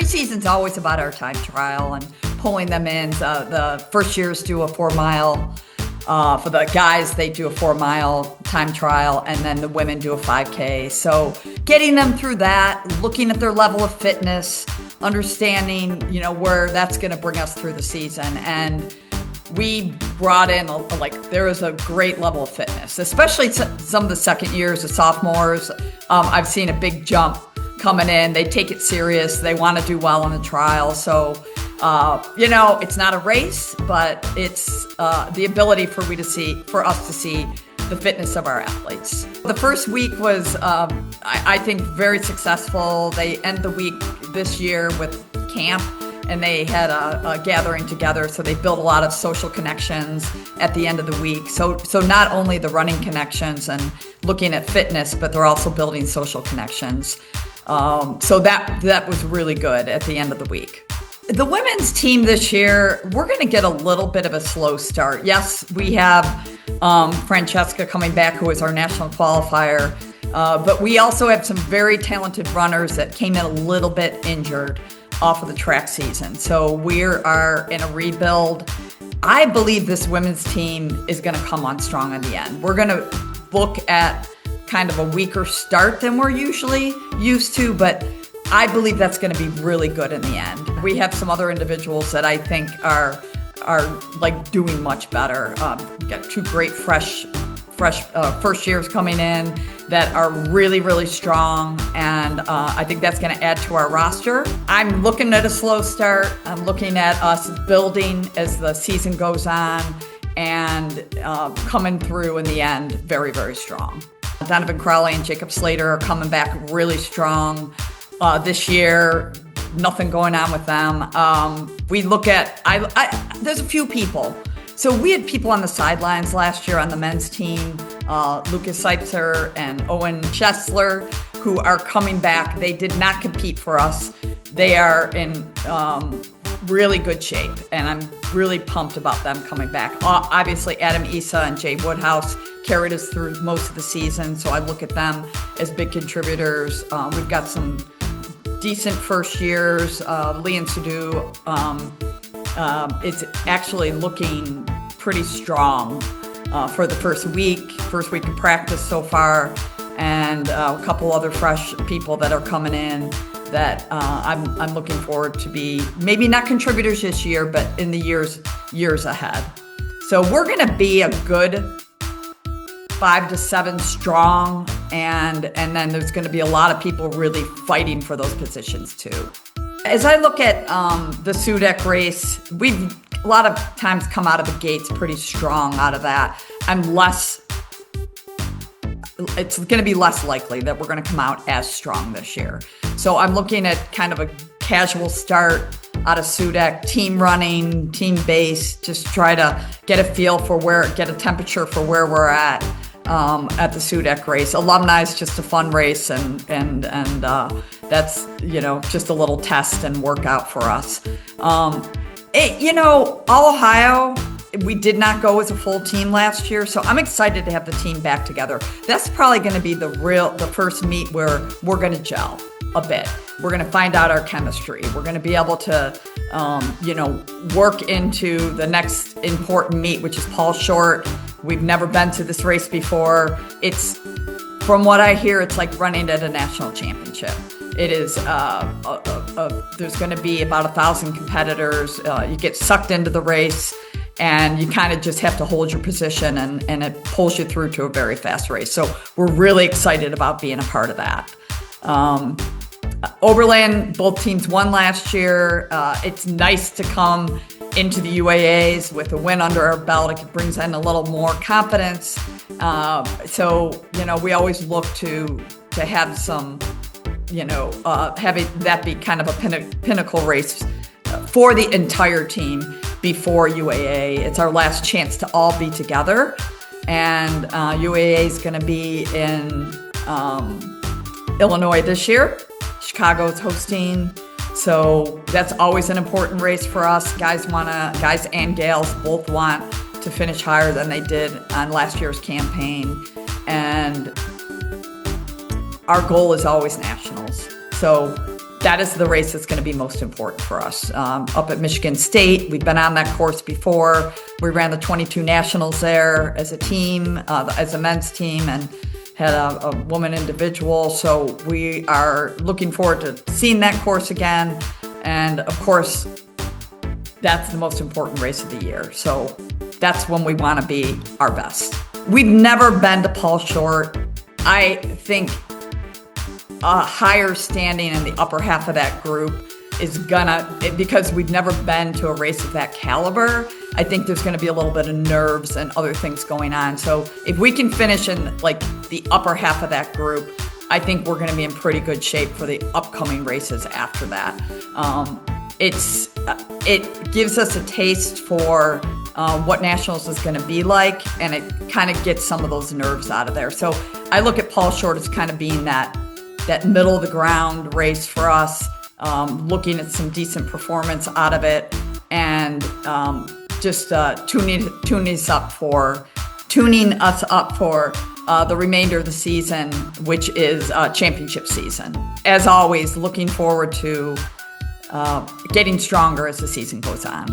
Preseason's always about our time trial and pulling them in. The first years do a 4-mile. For the guys, they do a 4-mile time trial, and then the women do a 5K. So getting them through that, looking at their level of fitness, understanding, where that's going to bring us through the season. And we brought in, there is a great level of fitness, especially some of the second years, the sophomores. I've seen a big jump coming in. They take it serious. They want to do well in the trial. So, it's not a race, but it's the ability for us to see the fitness of our athletes. The first week was, I think, very successful. They end the week this year with camp, and they had a gathering together, so they built a lot of social connections at the end of the week. So not only the running connections and looking at fitness, but they're also building social connections. So that was really good at the end of the week. The women's team this year, we're going to get a little bit of a slow start. Yes, we have Francesca coming back, who is our national qualifier, but we also have some very talented runners that came in a little bit injured off of the track season. So we are in a rebuild. I believe this women's team is going to come on strong in the end. We're going to look at kind of a weaker start than we're usually used to, but I believe that's going to be really good in the end. We have some other individuals that I think are doing much better. We've got 2 great fresh first years coming in that are really, really strong, and I think that's going to add to our roster. I'm looking at a slow start. I'm looking at us building as the season goes on and coming through in the end very, very strong. Donovan Crowley and Jacob Slater are coming back really strong this year. Nothing going on with them. We look at, there's a few people. So we had people on the sidelines last year on the men's team, Lucas Seitzer and Owen Chesler, who are coming back. They did not compete for us. They are in really good shape, and I'm really pumped about them coming back. Obviously, Adam Issa and Jay Woodhouse carried us through most of the season, so I look at them as big contributors. We've got some decent first years. Leon Sadu is actually looking pretty strong for the first week of practice so far, and a couple other fresh people that are coming in that I'm looking forward to be maybe not contributors this year, but in the years ahead. So we're going to be a good 5 to 7 strong, and then there's going to be a lot of people really fighting for those positions too. As I look at the SUDEC race, we've a lot of times come out of the gates pretty strong out of that. It's going to be less likely that we're going to come out as strong this year. So I'm looking at kind of a casual start out of SUDEC, team running, team base, just try to get a feel for get a temperature for where we're at the SUDEC race. Alumni is just a fun race, and that's, just a little test and workout for us. All Ohio, we did not go as a full team last year, so I'm excited to have the team back together. That's probably going to be the first meet where we're going to gel a bit. We're going to find out our chemistry. We're going to be able to, work into the next important meet, which is Paul Short. We've never been to this race before. From what I hear, it's like running at a national championship. It is, there's going to be about 1,000 competitors. You get sucked into the race, and you kind of just have to hold your position, and it pulls you through to a very fast race. So we're really excited about being a part of that. Oberland, both teams won last year. It's nice to come into the UAAs with a win under our belt. It brings in a little more confidence. We always look to have some, having that be kind of a pinnacle race for the entire team before UAA. It's our last chance to all be together. And UAA is going to be in Illinois this year. Chicago's hosting. So that's always an important race for us. Guys and gals both want to finish higher than they did on last year's campaign. And our goal is always nationals. So that is the race that's going to be most important for us. Up at Michigan State, we've been on that course before. We ran the 22 Nationals there as a team, as a men's team, and had a woman individual. So we are looking forward to seeing that course again. And of course, that's the most important race of the year. So that's when we want to be our best. We've never been to Paul Short. I think a higher standing in the upper half of that group is because we've never been to a race of that caliber, I think there's gonna be a little bit of nerves and other things going on. So if we can finish in like the upper half of that group, I think we're gonna be in pretty good shape for the upcoming races after that. It gives us a taste for what Nationals is going to be like, and it kind of gets some of those nerves out of there. So I look at Paul Short as kind of being that middle of the ground race for us, looking at some decent performance out of it, and just tuning us up for the remainder of the season, which is championship season. As always, looking forward to getting stronger as the season goes on.